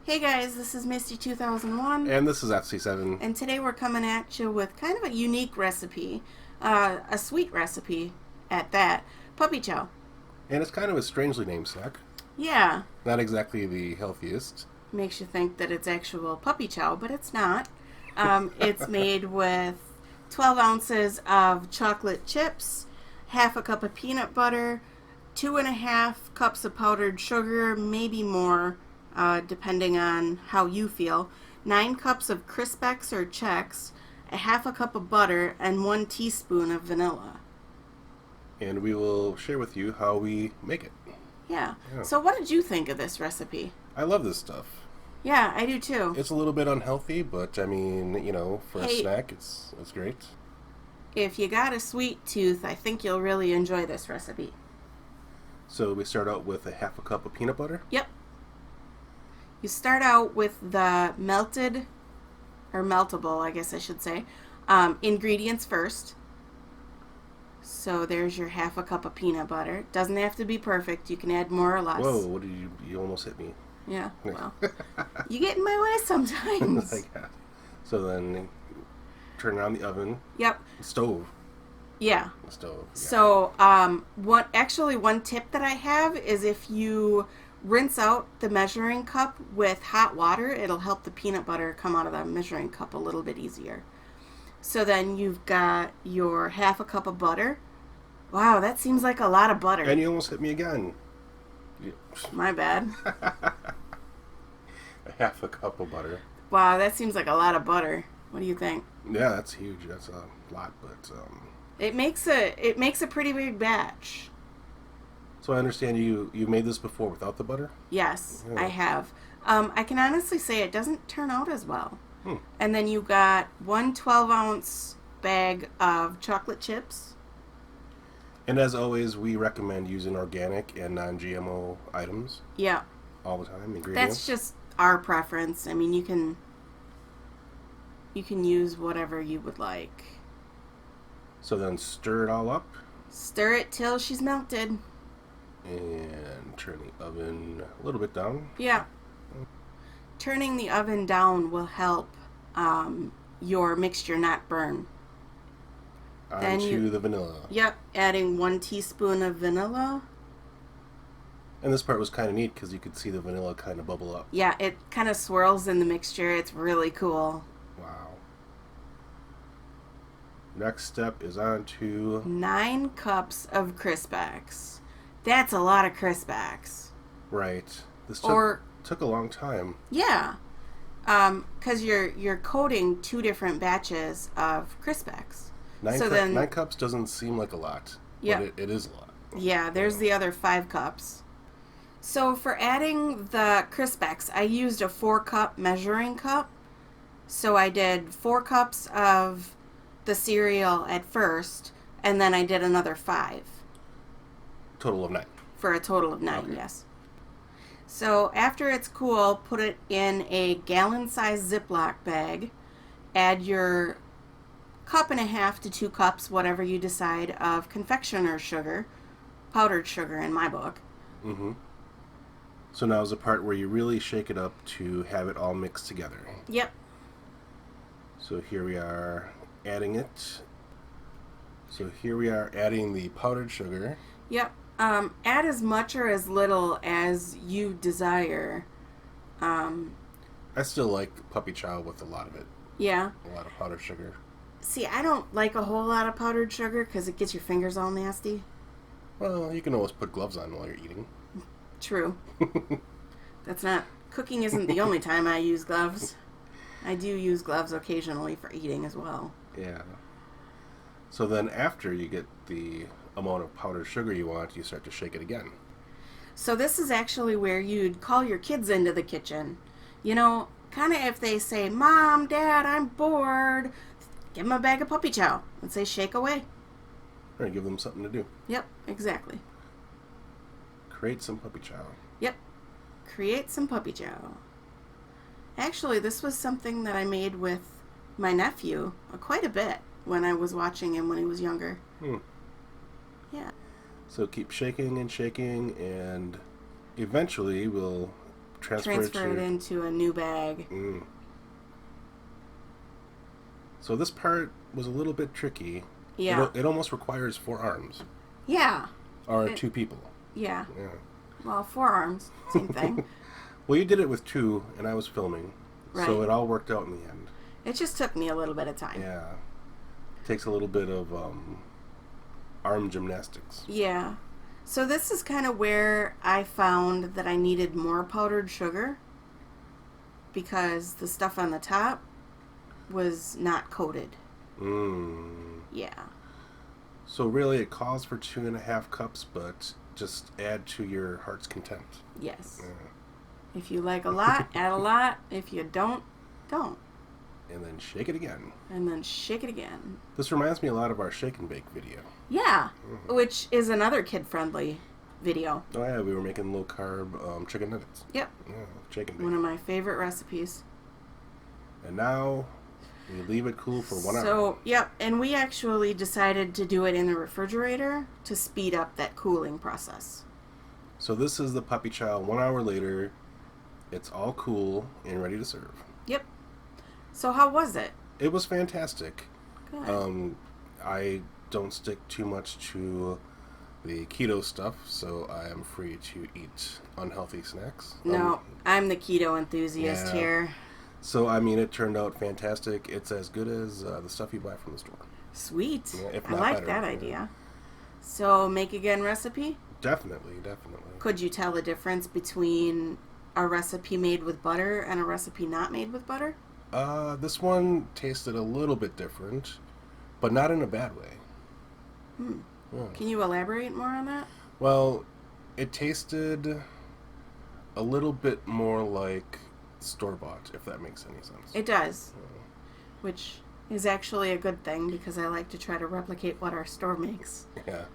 Hey guys, this is Misty 2001. And this is FC7. And today we're coming at you with kind of a unique recipe. A sweet recipe at that. Puppy Chow. And it's kind of a strangely named snack. Yeah. Not exactly the healthiest. Makes you think that it's actual Puppy Chow, but it's not. It's made with 12 ounces of chocolate chips, half a cup of peanut butter, 2.5 cups of powdered sugar, maybe more, depending on how you feel, 9 cups of Crispex or Chex, a half a cup of butter, and 1 teaspoon of vanilla. And we will share with you how we make it. Yeah. So what did you think of this recipe? I love this stuff. Yeah, I do too. It's a little bit unhealthy, but I mean, for a Hey. snack, it's great. If you got a sweet tooth, I think you'll really enjoy this recipe. So we start out with a half a cup of peanut butter. Yep. You start out with the melted, or meltable, I guess I should say, ingredients first. So there's your half a cup of peanut butter. Doesn't have to be perfect. You can add more or less. Whoa, what did you almost hit me. Yeah, well, you get in my way sometimes. Like that. So then turn on the oven. Yep. Stove. Yeah. Stove. Yeah. So, one tip that I have is if you rinse out the measuring cup with hot water, it'll help the peanut butter come out of the measuring cup a little bit easier. So then you've got your half a cup of butter. Wow, that seems like a lot of butter. And you almost hit me again. My bad. A half a cup of butter. Wow, that seems like a lot of butter. What do you think? Yeah, that's huge. That's a lot, but It makes a pretty big batch. So I understand you made this before without the butter? Yes, Yeah. I have. I can honestly say it doesn't turn out as well. Hmm. And then you got 1 12-ounce bag of chocolate chips. And as always, we recommend using organic and non-GMO items Yeah, all the time, ingredients. that's just our preference. I mean, you can use whatever you would like. So then stir it all up Stir it till she's melted. and turn the oven a little bit down. Yeah. Turning the oven down will help your mixture not burn. Onto the vanilla. Yep, adding 1 teaspoon of vanilla. And this part was kind of neat because you could see the vanilla kind of bubble up. Yeah, it kind of swirls in the mixture. It's really cool. Wow. Next step is on to 9 cups of Crispex. That's a lot of Crispex. right. This Or took a long time. yeah, because you're coating 2 different batches of Crispex. Nine cups doesn't seem like a lot. Yeah. But it is a lot. Yeah, there's the other 5 cups. So for adding the Crispex, I used a 4-cup measuring cup. So I did 4 cups of the cereal at first, and then I did another 5. Total of 9. For a total of 9, Okay. yes. So after it's cool, put it in a gallon-sized Ziploc bag. Add your 1.5 to 2 cups, whatever you decide, of confectioner's sugar, powdered sugar in my book. Mm-hmm. So now is the part where you really shake it up to have it all mixed together. Yep. So here we are adding it. So here we are adding the powdered sugar. Yep. Add as much or as little as you desire. I still like Puppy Chow with a lot of it. Yeah. A lot of powdered sugar. See, I don't like a whole lot of powdered sugar because it gets your fingers all nasty. Well, you can always put gloves on while you're eating. True. Cooking isn't the only time I use gloves. I do use gloves occasionally for eating as well. Yeah. So then after you get the amount of powdered sugar you want, you start to shake it again. So this is actually where you'd call your kids into the kitchen. You know, kind of if they say, "Mom, Dad, I'm bored," give them a bag of Puppy Chow and say, "Shake away." Or give them something to do. Yep, exactly. Create some Puppy Chow. Yep. Create some Puppy Chow. Actually, this was something that I made with my nephew quite a bit when I was watching him when he was younger. Yeah. So keep shaking and shaking, and eventually we'll transfer it into a new bag. So this part was a little bit tricky. Yeah. It almost requires 4 arms. Yeah. Or 2 people. Yeah. Yeah. Well, 4 arms, same thing. Well, you did it with 2, and I was filming. Right. So it all worked out in the end. It just took me a little bit of time. Yeah. Takes a little bit of arm gymnastics. Yeah. So this is kind of where I found that I needed more powdered sugar because the stuff on the top was not coated. Yeah. So really it calls for 2.5 cups, but just add to your heart's content. Yes. Yeah. If you like a lot, add a lot. If you don't, don't. And then shake it again. And then shake it again. This reminds me a lot of our shake and bake video. Yeah, which is another kid-friendly video. Oh yeah, we were making low-carb chicken nuggets. Yep. Yeah, shake and bake. One of my favorite recipes. And now we leave it cool for 1 hour. So, yep, and we actually decided to do it in the refrigerator to speed up that cooling process. So this is the Puppy Chow 1 hour later. It's all cool and ready to serve. Yep. So how was it? It was fantastic. Good. I don't stick too much to the keto stuff, so I am free to eat unhealthy snacks. No, I'm the keto enthusiast here. So, I mean, it turned out fantastic. It's as good as the stuff you buy from the store. Sweet. Yeah, if I not like better, that yeah. idea. So, make again recipe? Definitely. Could you tell the difference between a recipe made with butter and a recipe not made with butter? This one tasted a little bit different, but not in a bad way. Yeah. Can you elaborate more on that? Well, it tasted a little bit more like store-bought, if that makes any sense. It does, which is actually a good thing because I like to try to replicate what our store makes. Yeah.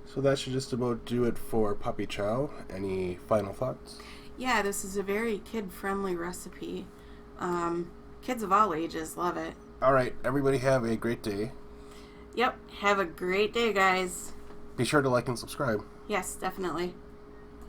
So that should just about do it for Puppy Chow. Any final thoughts? Yeah, this is a very kid-friendly recipe. Kids of all ages love it. All right, everybody have a great day. Yep, have a great day, guys. Be sure to like and subscribe. Yes, definitely.